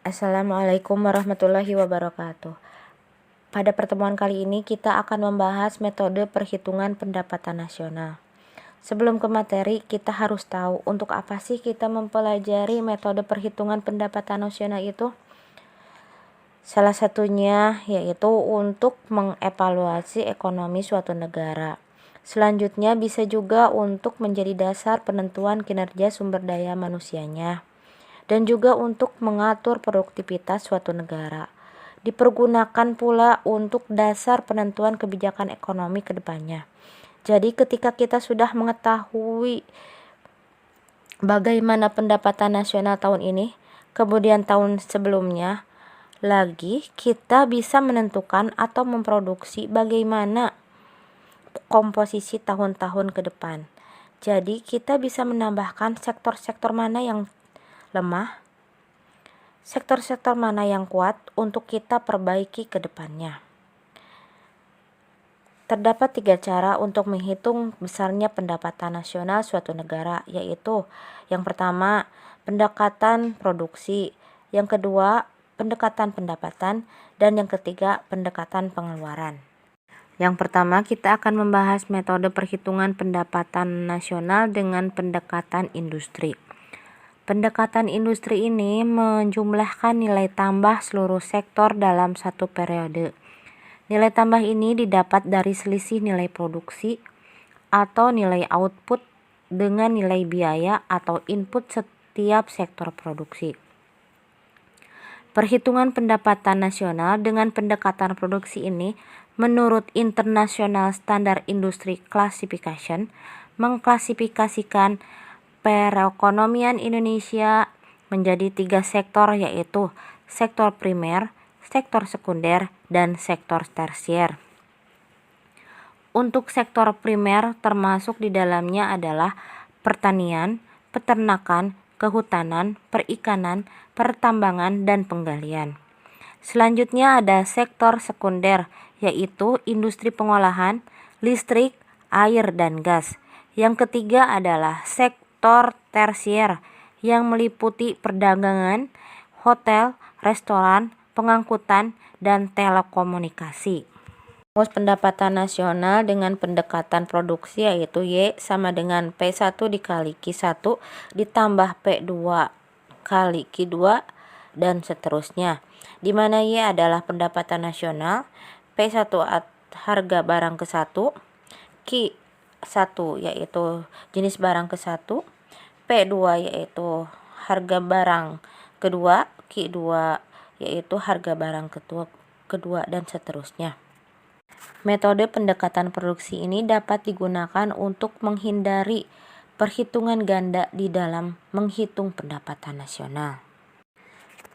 Assalamualaikum warahmatullahi wabarakatuh. Pada pertemuan kali ini kita akan membahas metode perhitungan pendapatan nasional. Sebelum ke materi, kita harus tahu untuk apa sih kita mempelajari metode perhitungan pendapatan nasional itu. Salah satunya yaitu untuk mengevaluasi ekonomi suatu negara. Selanjutnya bisa juga untuk menjadi dasar penentuan kinerja sumber daya manusianya, dan juga untuk mengatur produktivitas suatu negara. Dipergunakan pula untuk dasar penentuan kebijakan ekonomi ke depannya. Jadi ketika kita sudah mengetahui bagaimana pendapatan nasional tahun ini, kemudian tahun sebelumnya lagi, kita bisa menentukan atau memproduksi bagaimana komposisi tahun-tahun ke depan. Jadi kita bisa menambahkan sektor-sektor mana yang lemah, sektor-sektor mana yang kuat untuk kita perbaiki ke depannya. Terdapat 3 cara untuk menghitung besarnya pendapatan nasional suatu negara, yaitu yang pertama, pendekatan produksi, yang kedua, pendekatan pendapatan, dan yang ketiga, pendekatan pengeluaran. Yang pertama, kita akan membahas metode perhitungan pendapatan nasional dengan pendekatan industri. Pendekatan industri ini menjumlahkan nilai tambah seluruh sektor dalam satu periode. Nilai tambah ini didapat dari selisih nilai produksi atau nilai output dengan nilai biaya atau input setiap sektor produksi. Perhitungan pendapatan nasional dengan pendekatan produksi ini menurut International Standard Industry Classification mengklasifikasikan perekonomian Indonesia menjadi 3 sektor, yaitu sektor primer, sektor sekunder, dan sektor tersier. Untuk sektor primer termasuk di dalamnya adalah pertanian, peternakan, kehutanan, perikanan, pertambangan, dan penggalian. Selanjutnya ada sektor sekunder, yaitu industri pengolahan, listrik, air, dan gas. Yang ketiga adalah sektor tersier yang meliputi perdagangan, hotel, restoran, pengangkutan, dan telekomunikasi. Rumus pendapatan nasional dengan pendekatan produksi yaitu Y sama dengan P1 dikali Q1 ditambah P2 kali Q2 dan seterusnya. Di mana Y adalah pendapatan nasional, P1 harga barang ke-1, Q1 yaitu jenis barang ke-1, P2 yaitu harga barang kedua, Q2 yaitu harga barang kedua dan seterusnya. Metode pendekatan produksi ini dapat digunakan untuk menghindari perhitungan ganda di dalam menghitung pendapatan nasional.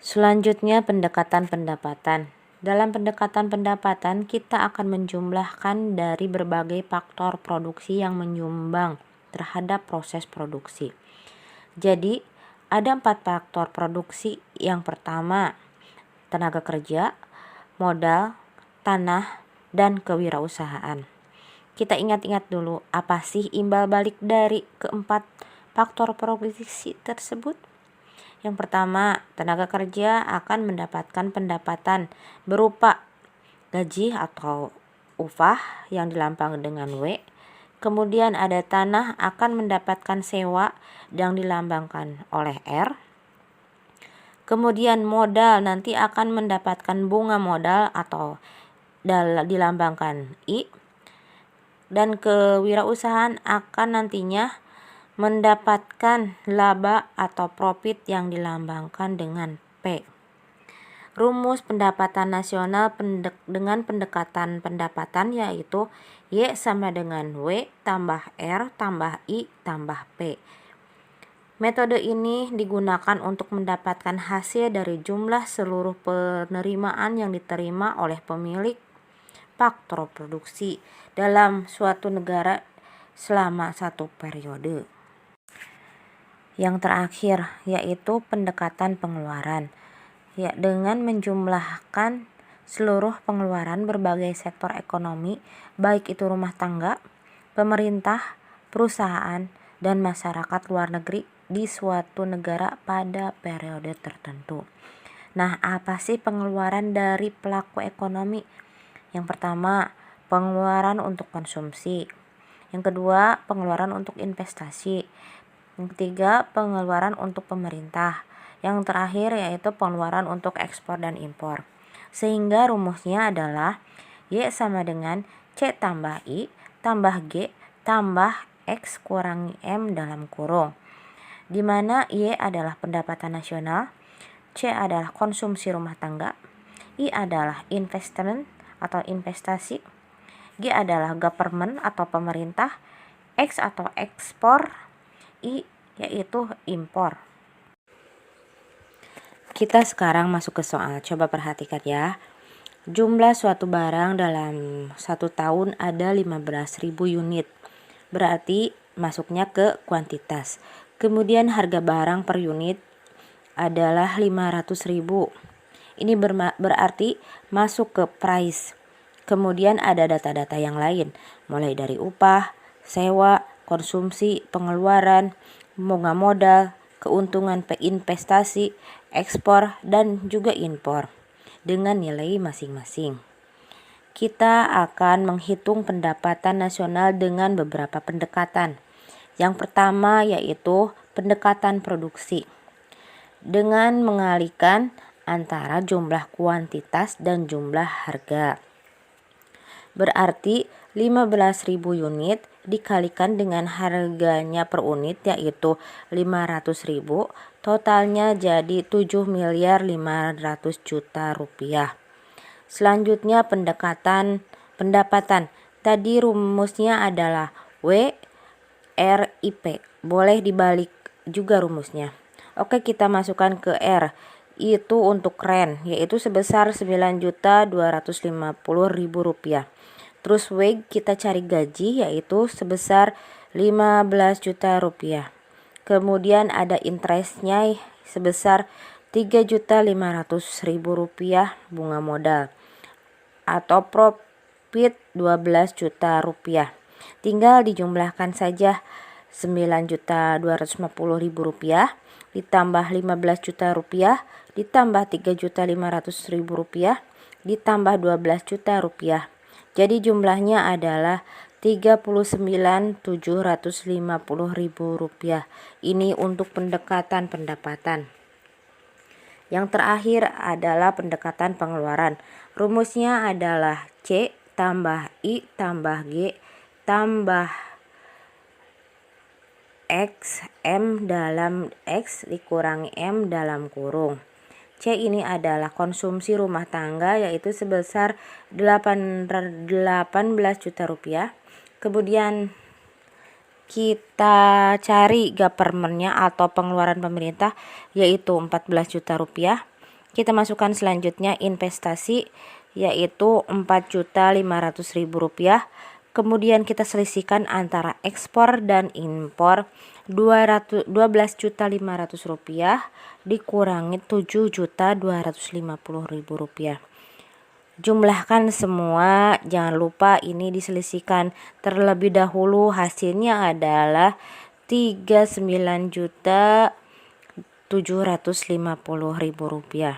Selanjutnya pendekatan pendapatan. Dalam pendekatan pendapatan kita akan menjumlahkan dari berbagai faktor produksi yang menyumbang terhadap proses produksi. Jadi ada 4 faktor produksi. Yang pertama, tenaga kerja, modal, tanah, dan kewirausahaan. Kita ingat-ingat dulu, apa sih imbal balik dari keempat faktor produksi tersebut? Yang pertama, tenaga kerja akan mendapatkan pendapatan berupa gaji atau upah yang dilambang dengan W. Kemudian ada tanah akan mendapatkan sewa yang dilambangkan oleh R. Kemudian modal nanti akan mendapatkan bunga modal atau dilambangkan I. Dan kewirausahaan akan nantinya mendapatkan laba atau profit yang dilambangkan dengan P. Rumus pendapatan nasional dengan pendekatan pendapatan yaitu Y sama dengan W tambah R tambah I tambah P. Metode ini digunakan untuk mendapatkan hasil dari jumlah seluruh penerimaan yang diterima oleh pemilik faktor produksi dalam suatu negara selama satu periode. Yang terakhir yaitu pendekatan pengeluaran. Ya, dengan menjumlahkan seluruh pengeluaran berbagai sektor ekonomi, baik itu rumah tangga, pemerintah, perusahaan, dan masyarakat luar negeri di suatu negara pada periode tertentu. Nah, apa sih pengeluaran dari pelaku ekonomi? Yang pertama, pengeluaran untuk konsumsi. Yang kedua, pengeluaran untuk investasi. Yang ketiga, pengeluaran untuk pemerintah. Yang terakhir yaitu pengeluaran untuk ekspor dan impor. Sehingga rumusnya adalah Y sama dengan C tambah I tambah G tambah X kurangi M dalam kurung. Di mana Y adalah pendapatan nasional, C adalah konsumsi rumah tangga, I adalah investment atau investasi, G adalah government atau pemerintah, X atau ekspor, I yaitu impor. Kita sekarang masuk ke soal. Coba perhatikan ya. Jumlah suatu barang dalam 1 tahun ada 15.000 unit. Berarti masuknya ke kuantitas. Kemudian harga barang per unit adalah 500.000. Ini berarti masuk ke price. Kemudian ada data-data yang lain, mulai dari upah, sewa, konsumsi, pengeluaran, bunga modal, keuntungan investasi, ekspor, dan juga impor dengan nilai masing-masing. Kita akan menghitung pendapatan nasional dengan beberapa pendekatan. Yang pertama yaitu pendekatan produksi. Dengan mengalihkan antara jumlah kuantitas dan jumlah harga. Berarti 15.000 unit dikalikan dengan harganya per unit yaitu 500.000, totalnya jadi 7.500.000.000 rupiah. Selanjutnya pendapatan. Tadi rumusnya adalah WRIP. Boleh dibalik juga rumusnya. Oke, kita masukkan ke R. Itu untuk rent, yaitu sebesar 9.250.000 rupiah. Terus W kita cari gaji, yaitu sebesar 15 juta rupiah. Kemudian ada interestnya sebesar 3.500.000 rupiah bunga modal. Atau profit 12 juta rupiah. Tinggal dijumlahkan saja 9.250.000 rupiah ditambah 15 juta rupiah ditambah 3.500.000 rupiah ditambah 12 juta rupiah. Jadi jumlahnya adalah 39.750.000 rupiah. Ini untuk pendekatan pendapatan. Yang terakhir adalah pendekatan pengeluaran. Rumusnya adalah C tambah I tambah G tambah X M dalam X dikurangi M dalam kurung. C ini adalah konsumsi rumah tangga yaitu sebesar 18 juta rupiah. Kemudian kita cari government-nya atau pengeluaran pemerintah yaitu 14 juta rupiah. Kita masukkan selanjutnya investasi yaitu 4.500.000 rupiah. Kemudian kita selisihkan antara ekspor dan impor 12.500.000 rupiah dikurangi 7.250.000 rupiah. Jumlahkan semua, jangan lupa ini diselisihkan terlebih dahulu, hasilnya adalah 39.750.000 rupiah.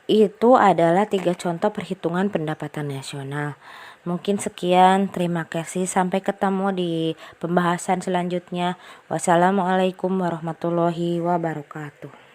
Itu adalah 3 contoh perhitungan pendapatan nasional. Mungkin sekian, terima kasih, sampai ketemu di pembahasan selanjutnya. Wassalamualaikum warahmatullahi wabarakatuh.